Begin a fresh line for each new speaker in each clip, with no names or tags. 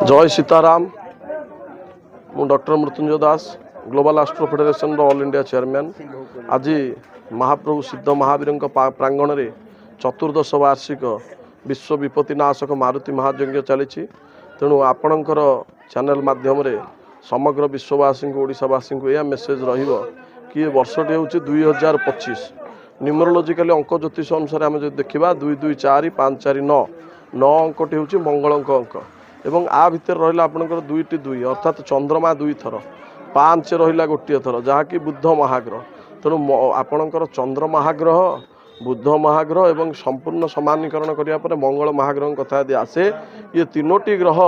जय सीताराम। मु doctor Mrityunjay Das global astro federation all India chairman. आज महाप्रभु सिद्ध महावीर प्रांगण में चतुर्दश वार्षिक विश्व विपत्तिनाशक मारुति महायज्ञ चली। तेणु आपणकर चैनल माध्यम समग्र विश्ववासी को ओडिशावासी को यह मेसेज रही वर्षटी हूँ 2025 न्यूमरोलॉजिकली अंक ज्योतिष अनुसार आम जो देखा 2 2 4 5 4 9 9 अंकटी हूँ मंगल अंक एवं आ भितर रहा आपंकर 2 2 अर्थात चंद्रमा 2 थर 5 रहा गोटे थर जहाँकि बुद्ध महाग्रह। तेणु आपणकर चंद्र महाग्रह बुद्ध महाग्रह एवं संपूर्ण समानीकरण करने मंगल महाग्रह कथा यदि आसे ये तीनोटी ग्रह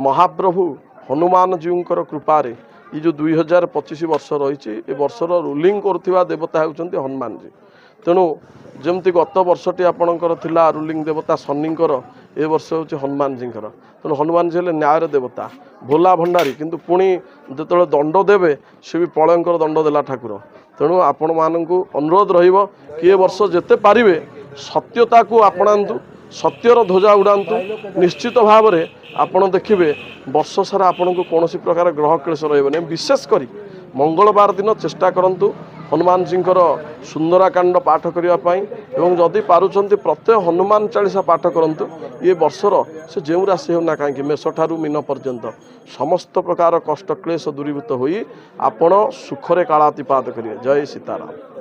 महाप्रभु हनुमान जीवर कृपारे ये जो 2025 वर्ष रही वर्षर रूलिंग करुवा देवता होती हनुमान जी। तेणु जमती गत वर्षटी आपणकर थिला रूलिंग देवता शनिंकर ए वर्ष हूँ हनुमान जी। तेणु हनुमान जी न्यायर देवता भोला भंडारी किंतु पुणी जो दंड देवे सी भी प्रलयंकर दंड देला ठाकुर। तेणु आपण मानू अनुरोध रहिबो कि ए वर्ष जेते पारिबे सत्यता को आपणांतु सत्यर ध्वजा उड़ातु। निश्चित भाव में आपण देखिए वर्ष सारा आपन को कौन प्रकार ग्रह क्लेश रही विशेषकर मंगलवार दिन चेष्टा करूँ हनुमान जी सुंदराकांड पाठ करने एवं जदि पारुंट प्रत्यय हनुमान चालीसा पाठ करूँ ये वर्षर से जो राशि होना कहीं मेष ठारू मीन पर्यंत समस्त प्रकार कष्ट क्लेश दूरीभूत होई आपण सुखरे कालातिपात करिए। जय सीताराम।